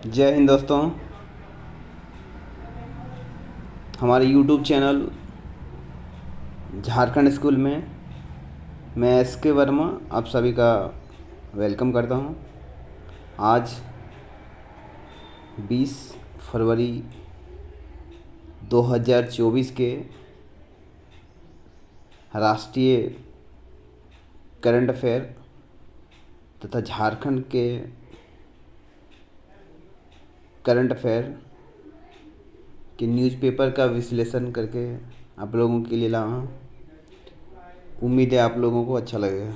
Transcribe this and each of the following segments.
जय हिंद दोस्तों। हमारे यूट्यूब चैनल झारखंड स्कूल में मैं एस के वर्मा आप सभी का वेलकम करता हूं। आज 20 फरवरी 2024 के राष्ट्रीय करंट अफेयर तथा झारखंड के करंट अफेयर कि न्यूज़पेपर का विश्लेषण करके आप लोगों के लिए लाया हूँ। उम्मीद है आप लोगों को अच्छा लगेगा।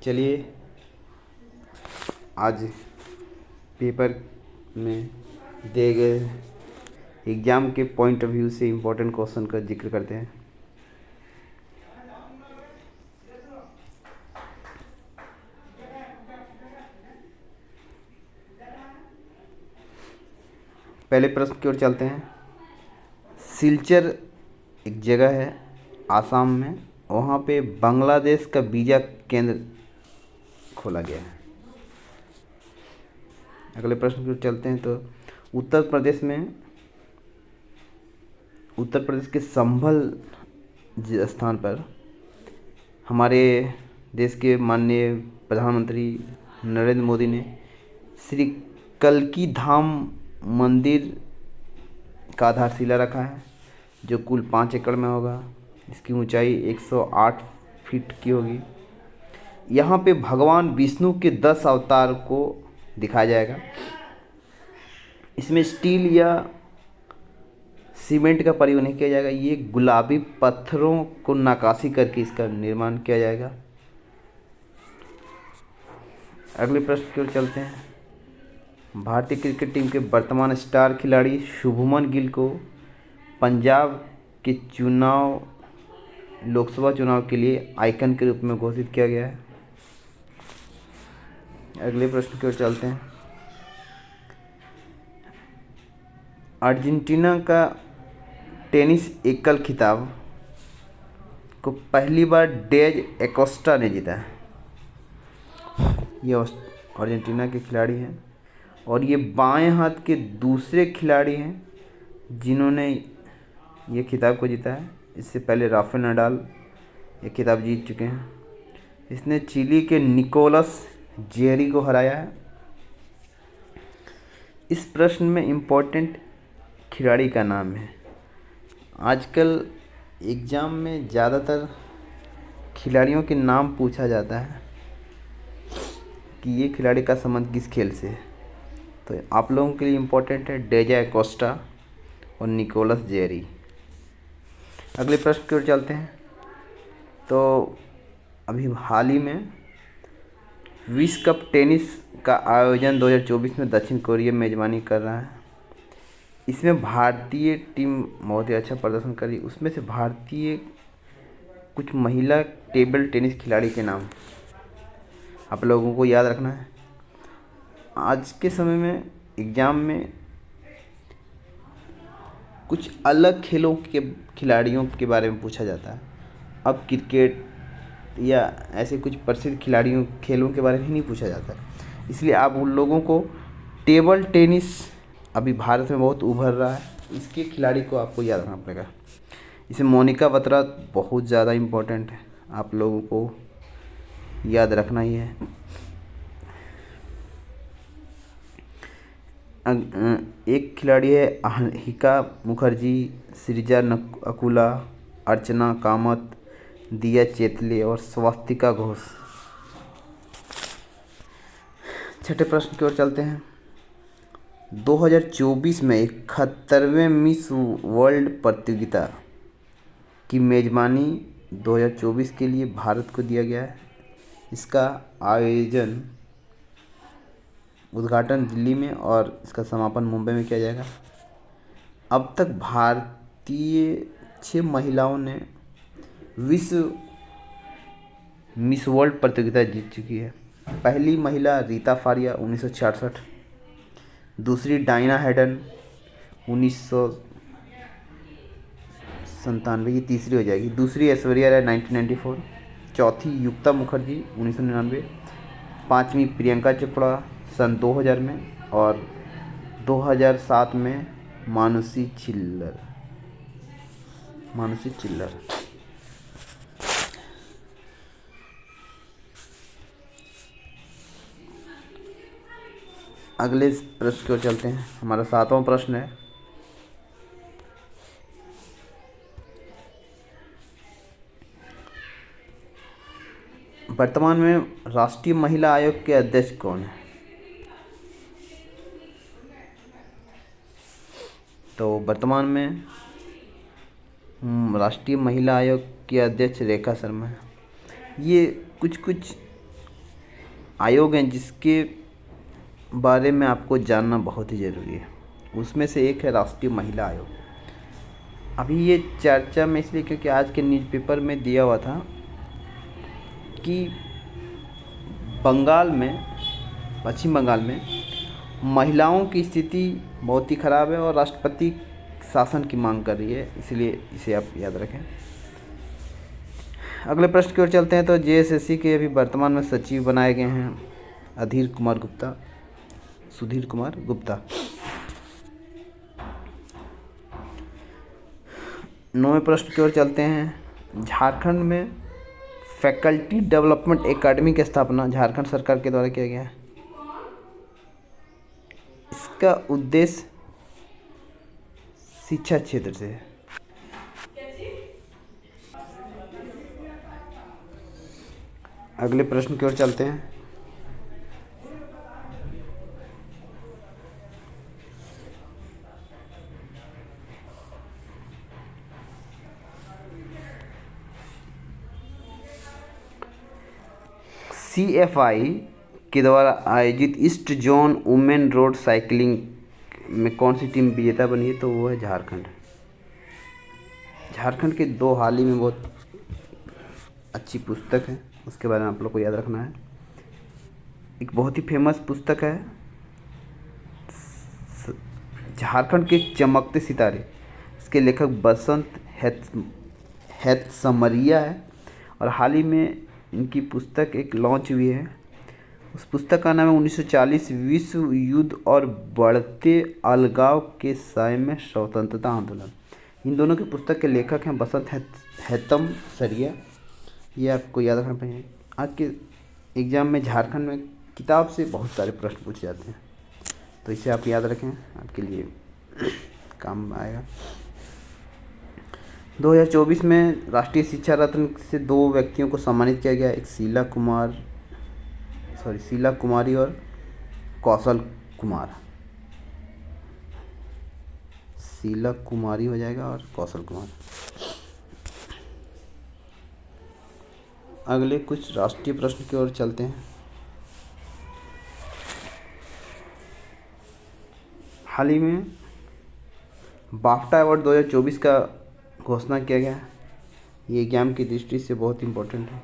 चलिए आज पेपर में दिए गए एग्ज़ाम के पॉइंट ऑफ व्यू से इम्पोर्टेंट क्वेश्चन का जिक्र करते हैं। पहले प्रश्न की ओर चलते हैं। सिलचर एक जगह है आसाम में, वहाँ पे बांग्लादेश का वीज़ा केंद्र खोला गया है। अगले प्रश्न की ओर चलते हैं। तो उत्तर प्रदेश के संभल स्थान पर हमारे देश के माननीय प्रधानमंत्री नरेंद्र मोदी ने श्री कल्की धाम मंदिर का आधारशिला रखा है, जो कुल 5 एकड़ में होगा। इसकी ऊंचाई 108 फीट की होगी। यहाँ पे भगवान विष्णु के 10 अवतार को दिखाया जाएगा। इसमें स्टील या सीमेंट का प्रयोग नहीं किया जाएगा। ये गुलाबी पत्थरों को नक्काशी करके इसका निर्माण किया जाएगा। अगले प्रश्न की ओर चलते हैं। भारतीय क्रिकेट टीम के वर्तमान स्टार खिलाड़ी शुभमन गिल को पंजाब के लोकसभा चुनाव के लिए आइकन के रूप में घोषित किया गया है। अगले प्रश्न की ओर चलते हैं। अर्जेंटीना का टेनिस एकल खिताब को पहली बार डेज एकोस्टा ने जीता है। ये अर्जेंटीना के खिलाड़ी हैं और ये बाएं हाथ के दूसरे खिलाड़ी हैं जिन्होंने ये खिताब को जीता है। इससे पहले राफेल नडाल ये खिताब जीत चुके हैं। इसने चिली के निकोलस जेरी को हराया है। इस प्रश्न में इम्पोर्टेंट खिलाड़ी का नाम है। आजकल एग्ज़ाम में ज़्यादातर खिलाड़ियों के नाम पूछा जाता है कि ये खिलाड़ी का संबंध किस खेल से है। तो आप लोगों के लिए इम्पोर्टेंट है डेजा एकोस्टा और निकोलस जेरी। अगले प्रश्न की ओर चलते हैं। तो अभी हाल ही में विश्व कप टेनिस का आयोजन 2024 में दक्षिण कोरिया मेज़बानी कर रहा है। इसमें भारतीय टीम बहुत ही अच्छा प्रदर्शन करी। उसमें से भारतीय कुछ महिला टेबल टेनिस खिलाड़ी के नाम आप लोगों को याद रखना है। आज के समय में एग्ज़ाम में कुछ अलग खेलों के खिलाड़ियों के बारे में पूछा जाता है। अब क्रिकेट या ऐसे कुछ प्रसिद्ध खिलाड़ियों खेलों के बारे में ही नहीं पूछा जाता है। इसलिए आप उन लोगों को टेबल टेनिस अभी भारत में बहुत उभर रहा है, इसके खिलाड़ी को आपको याद रखना पड़ेगा। इसमें मोनिका बत्रा बहुत ज़्यादा इम्पोर्टेंट है, आप लोगों को याद रखना ही है। एक खिलाड़ी है अहिका मुखर्जी, सृजा अकुला, अर्चना कामत, दिया चेतले और स्वास्तिका घोष। छठे प्रश्न की ओर चलते हैं। 2024 में 71वें मिस वर्ल्ड प्रतियोगिता की मेज़बानी 2024 के लिए भारत को दिया गया है। इसका आयोजन उद्घाटन दिल्ली में और इसका समापन मुंबई में किया जाएगा। अब तक भारतीय 6 महिलाओं ने विश्व मिस वर्ल्ड प्रतियोगिता जीत चुकी है। पहली महिला रीता फारिया 1966, दूसरी डायना हेडन 1997, ये तीसरी हो जाएगी। दूसरी ऐश्वर्या राय 1994, चौथी युक्ता मुखर्जी 1999, पाँचवीं प्रियंका चोपड़ा सन 2000 में, और 2007 में मानुषी चिल्लर। अगले प्रश्न की ओर चलते हैं। हमारा 7वां प्रश्न है, वर्तमान में राष्ट्रीय महिला आयोग के अध्यक्ष कौन है? तो वर्तमान में राष्ट्रीय महिला आयोग की अध्यक्ष रेखा शर्मा है। ये कुछ आयोग हैं जिसके बारे में आपको जानना बहुत ही ज़रूरी है। उसमें से एक है राष्ट्रीय महिला आयोग। अभी ये चर्चा में इसलिए क्योंकि आज के न्यूज़पेपर में दिया हुआ था कि पश्चिम बंगाल में महिलाओं की स्थिति बहुत ही ख़राब है और राष्ट्रपति शासन की मांग कर रही है, इसलिए इसे आप याद रखें। अगले प्रश्न की ओर चलते हैं। तो जेएसएससी के अभी वर्तमान में सचिव बनाए गए हैं सुधीर कुमार गुप्ता। 9वें प्रश्न की ओर चलते हैं। झारखंड में फैकल्टी डेवलपमेंट एकेडमी की स्थापना झारखंड सरकार के द्वारा किया गया है। इसका उद्देश्य शिक्षा क्षेत्र से है। अगले प्रश्न की ओर चलते हैं। CFI के द्वारा आयोजित east zone women road cycling में कौन सी टीम विजेता बनी है? तो वो है झारखंड के 2 हाल ही में बहुत अच्छी पुस्तक है, उसके बारे में आप लोग को याद रखना है। एक बहुत ही फेमस पुस्तक है झारखंड के चमकते सितारे। इसके लेखक बसंत हेतसमरिया है और हाल ही में इनकी पुस्तक एक लॉन्च हुई है। उस पुस्तक का नाम है 1940 विश्व युद्ध और बढ़ते अलगाव के साय में स्वतंत्रता आंदोलन। इन दोनों की पुस्तक के लेखक हैं बसंत हेतमसरिया। ये आपको याद रखना चाहिए। आज के एग्ज़ाम में झारखंड में किताब से बहुत सारे प्रश्न पूछे जाते हैं, तो इसे आप याद रखें, आपके लिए काम आएगा। 2024 में राष्ट्रीय शिक्षा रत्न से 2 व्यक्तियों को सम्मानित किया गया। एक शीला कुमारी और कौशल कुमार। शीला कुमारी हो जाएगा और कौशल कुमार। अगले कुछ राष्ट्रीय प्रश्न की ओर चलते हैं। हाल ही में बाफ्टा अवार्ड 2024 का घोषणा किया गया है। ये एग्जाम की दृष्टि से बहुत इम्पोर्टेंट है।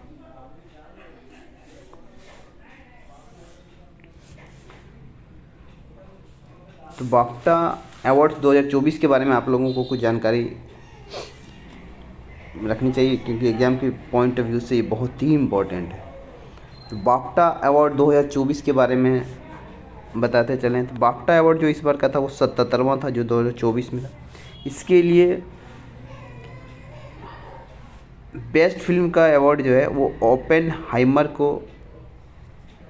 तो बाफ्टा अवार्ड 2024 के बारे में आप लोगों को कुछ जानकारी रखनी चाहिए क्योंकि एग्ज़ाम के पॉइंट ऑफ व्यू से ये बहुत ही इम्पोर्टेंट है। तो बाफ्टा अवार्ड 2024 के बारे में बताते चलें। तो बाफ्टा अवार्ड जो इस बार का था वो 77वां था जो 2024 में था। इसके लिए बेस्ट फिल्म का अवार्ड जो है वो ओपेनहाइमर को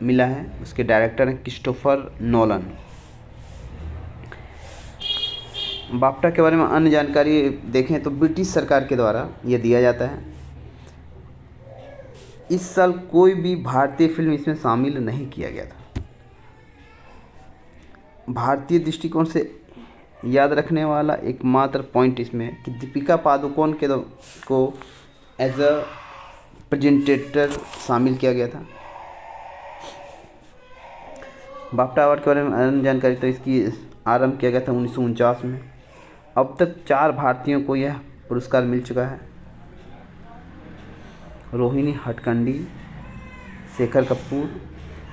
मिला है। उसके डायरेक्टर हैं क्रिस्टोफर नोलन। बाफ्टा के बारे में अन्य जानकारी देखें तो ब्रिटिश सरकार के द्वारा यह दिया जाता है। इस साल कोई भी भारतीय फिल्म इसमें शामिल नहीं किया गया था। भारतीय दृष्टिकोण से याद रखने वाला एकमात्र पॉइंट इसमें कि दीपिका पादुकोण को एज अ प्रेजेंटेटर शामिल किया गया था। बाफ्टा अवार्ड के बारे में अन्य जानकारी तो इसकी आरंभ किया गया था 1949 में। अब तक 4 भारतीयों को यह पुरस्कार मिल चुका है। रोहिणी हट्टंगडी, शेखर कपूर,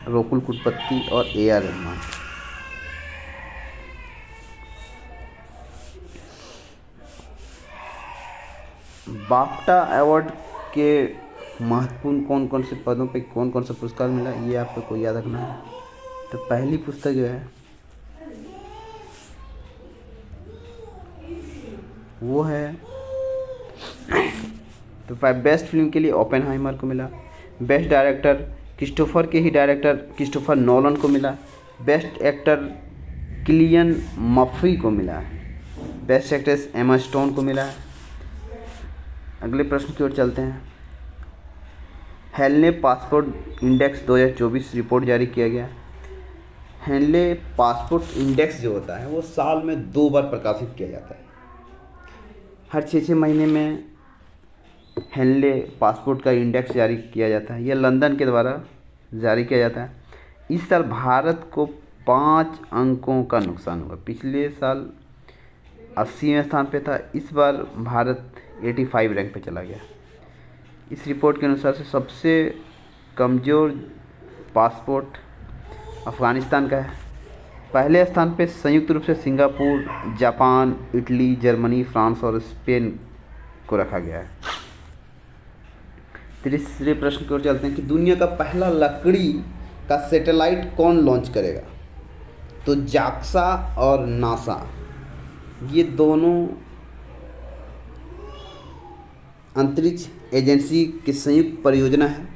रकुल पुष्पवती और AR रहमान। बाफ्टा अवार्ड के महत्वपूर्ण कौन कौन से पदों पे कौन कौन सा पुरस्कार मिला ये आपको याद रखना है। तो पहली पुस्तक जो है वो है। तो बेस्ट फिल्म के लिए ओपेनहाइमर को मिला। बेस्ट डायरेक्टर क्रिस्टोफर के ही डायरेक्टर क्रिस्टोफर नोलन को मिला। बेस्ट एक्टर किलियन मर्फी को मिला है। बेस्ट एक्ट्रेस एमा स्टोन को मिला है। अगले प्रश्न की ओर चलते हैं। हेनले पासपोर्ट इंडेक्स 2024 रिपोर्ट जारी किया गया। हेनले पासपोर्ट इंडेक्स जो होता है वो साल में 2 बार प्रकाशित किया जाता है। हर 6 महीने में हेनले पासपोर्ट का इंडेक्स जारी किया जाता है। यह लंदन के द्वारा जारी किया जाता है। इस साल भारत को 5 अंकों का नुकसान हुआ। पिछले साल 80वें स्थान पे था, इस बार भारत 85 रैंक पे चला गया। इस रिपोर्ट के अनुसार से सबसे कमज़ोर पासपोर्ट अफ़गानिस्तान का है। पहले स्थान पे संयुक्त रूप से Singapore, Japan, Italy, Germany, France और स्पेन को रखा गया है। तीसरे प्रश्न की ओर चलते हैं कि दुनिया का पहला लकड़ी का सैटेलाइट कौन लॉन्च करेगा। तो जाक्सा और नासा, ये दोनों अंतरिक्ष एजेंसी की संयुक्त परियोजना है।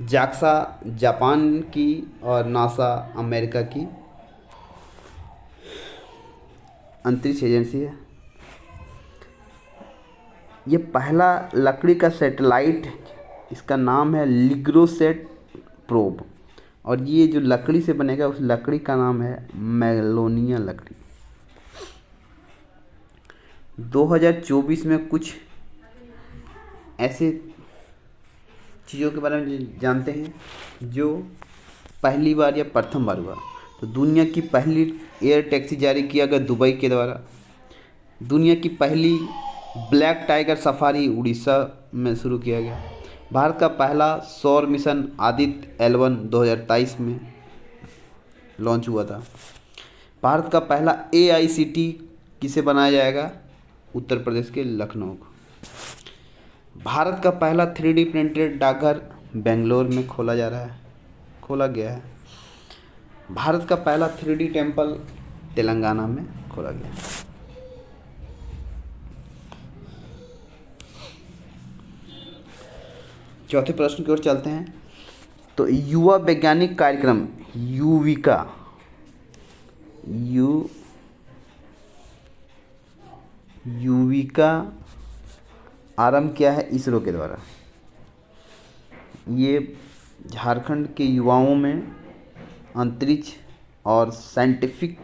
जाक्सा जापान की और नासा अमेरिका की अंतरिक्ष एजेंसी है। ये पहला लकड़ी का सैटेलाइट, इसका नाम है लिग्रोसेट प्रोब, और ये जो लकड़ी से बनेगा उस लकड़ी का नाम है मैग्नोलिया लकड़ी। 2024 में कुछ ऐसे चीज़ों के बारे में जानते हैं जो पहली बार या प्रथम बार हुआ। तो दुनिया की पहली एयर टैक्सी जारी किया गया दुबई के द्वारा। दुनिया की पहली ब्लैक टाइगर सफारी उड़ीसा में शुरू किया गया। भारत का पहला सौर मिशन आदित्य L1 2023 में लॉन्च हुआ था। भारत का पहला AICT किसे बनाया जाएगा, उत्तर प्रदेश के लखनऊ को। भारत का पहला 3D प्रिंटेड डाकघर बेंगलोर में खोला गया है। भारत का पहला 3D टेम्पल तेलंगाना में खोला गया। चौथे प्रश्न की ओर चलते हैं। तो युवा वैज्ञानिक कार्यक्रम युविका आरंभ किया है इसरो के द्वारा। ये झारखंड के युवाओं में अंतरिक्ष और साइंटिफिक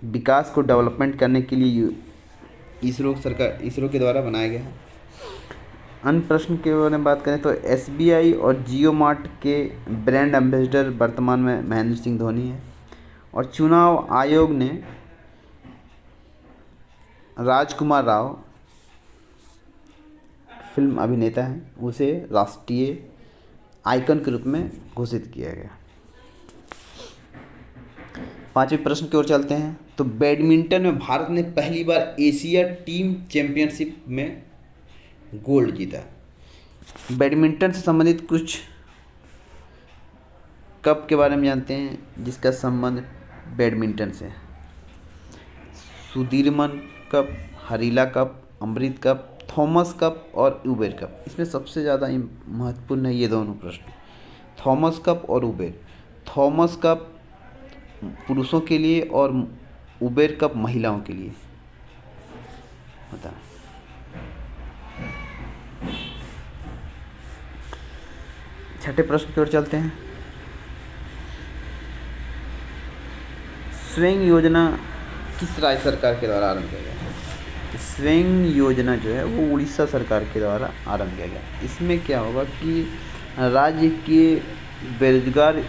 विकास को डेवलपमेंट करने के लिए इसरो के द्वारा बनाया गया है। अन्य प्रश्न के बारे में बात करें तो SBI और जियो मार्ट के ब्रांड एम्बेसडर वर्तमान में महेंद्र सिंह धोनी है। और चुनाव आयोग ने राजकुमार राव, फिल्म अभिनेता हैं, उसे राष्ट्रीय आइकन के रूप में घोषित किया गया। पांचवें प्रश्न की ओर चलते हैं। तो बैडमिंटन में भारत ने पहली बार एशिया टीम चैंपियनशिप में गोल्ड जीता। बैडमिंटन से संबंधित कुछ कप के बारे में जानते हैं जिसका संबंध बैडमिंटन से। सुदीरमन कप, हरीला कप, अमृत कप, थॉमस कप और उबेर कप। इसमें सबसे ज़्यादा महत्वपूर्ण है ये दोनों प्रश्न, थॉमस कप और उबेर। थॉमस कप पुरुषों के लिए और उबेर कप महिलाओं के लिए होता है। छठे प्रश्न की ओर चलते हैं। स्वयं योजना किस राज्य सरकार के द्वारा आरंभ किया गया? स्वयं योजना जो है वो उड़ीसा सरकार के द्वारा आरंभ किया गया। इसमें क्या होगा कि राज्य के बेरोजगार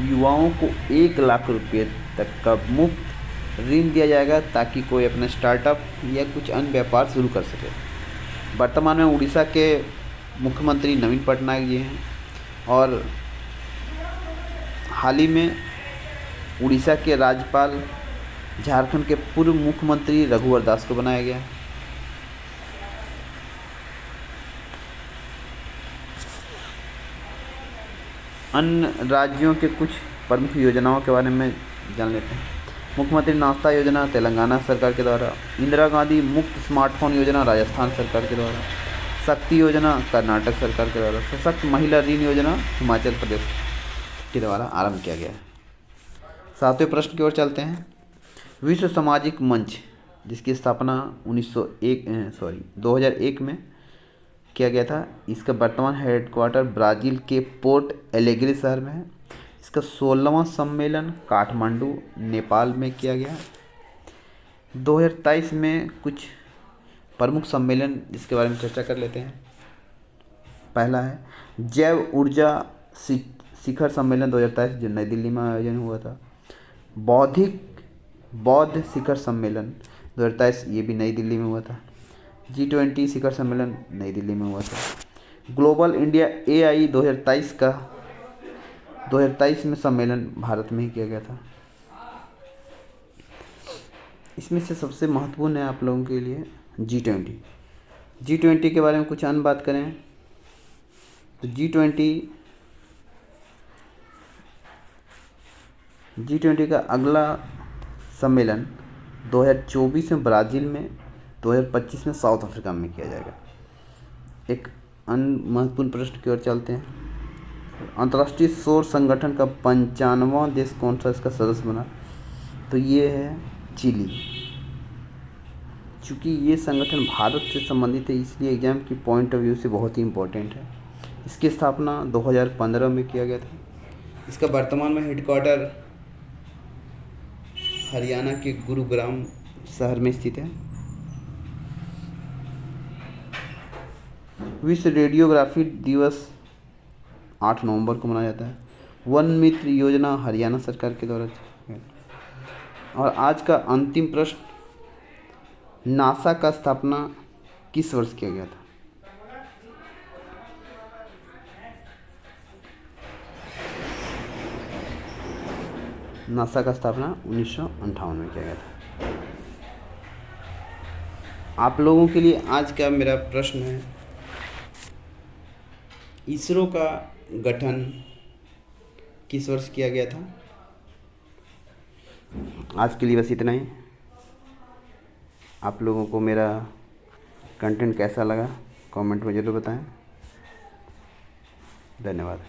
युवाओं को 1 लाख रुपये तक का मुफ्त ऋण दिया जाएगा ताकि कोई अपना स्टार्टअप या कुछ अन्य व्यापार शुरू कर सके। वर्तमान में उड़ीसा के मुख्यमंत्री नवीन पटनायक जी हैं और हाल ही में उड़ीसा के राज्यपाल झारखंड के पूर्व मुख्यमंत्री रघुवर दास को बनाया गया। अन्य राज्यों के कुछ प्रमुख योजनाओं के बारे में जान लेते हैं। मुख्यमंत्री नाश्ता योजना तेलंगाना सरकार के द्वारा, इंदिरा गांधी मुफ्त स्मार्टफोन योजना राजस्थान सरकार के द्वारा, शक्ति योजना कर्नाटक सरकार के द्वारा, सशक्त महिला ऋण योजना हिमाचल प्रदेश के द्वारा आरंभ किया गया है। 7वें प्रश्न की ओर चलते हैं। विश्व सामाजिक मंच जिसकी स्थापना 2001 में किया गया था, इसका वर्तमान हेडक्वार्टर ब्राज़ील के पोर्ट एलेग्रे शहर में है। इसका 16वां सम्मेलन काठमांडू नेपाल में किया गया। 2023 में कुछ प्रमुख सम्मेलन जिसके बारे में चर्चा कर लेते हैं। पहला है जैव ऊर्जा शिखर सम्मेलन 2023 जो नई दिल्ली में आयोजन हुआ था। बौद्ध शिखर सम्मेलन 2023 ये भी नई दिल्ली में हुआ था। G20 शिखर सम्मेलन नई दिल्ली में हुआ था। ग्लोबल इंडिया AI 2023 में सम्मेलन भारत में ही किया गया था। इसमें से सबसे महत्वपूर्ण है आप लोगों के लिए G20 के बारे में कुछ अन्य बात करें तो G20 का अगला सम्मेलन 2024 में ब्राज़ील में, 2025 में साउथ अफ्रीका में किया जाएगा। एक अन्य महत्वपूर्ण प्रश्न की ओर चलते हैं। अंतर्राष्ट्रीय सौर संगठन का 95वां देश कौन सा इसका सदस्य बना, तो ये है चिली। चूँकि ये संगठन भारत से संबंधित है इसलिए एग्ज़ाम की पॉइंट ऑफ व्यू से बहुत ही इम्पोर्टेंट है। इसकी स्थापना 2015 में किया गया था। इसका वर्तमान में हेडक्वार्टर हरियाणा के गुरुग्राम शहर में स्थित है। विश्व रेडियोग्राफी दिवस 8 नवंबर को मनाया जाता है। वन मित्र योजना हरियाणा सरकार के द्वारा। और आज का अंतिम प्रश्न, नासा का स्थापना किस वर्ष किया गया था? नासा का स्थापना 1958 में किया गया था। आप लोगों के लिए आज का मेरा प्रश्न है, इसरो का गठन किस वर्ष किया गया था? आज के लिए बस इतना ही। आप लोगों को मेरा कंटेंट कैसा लगा कमेंट में ज़रूर बताएं। धन्यवाद।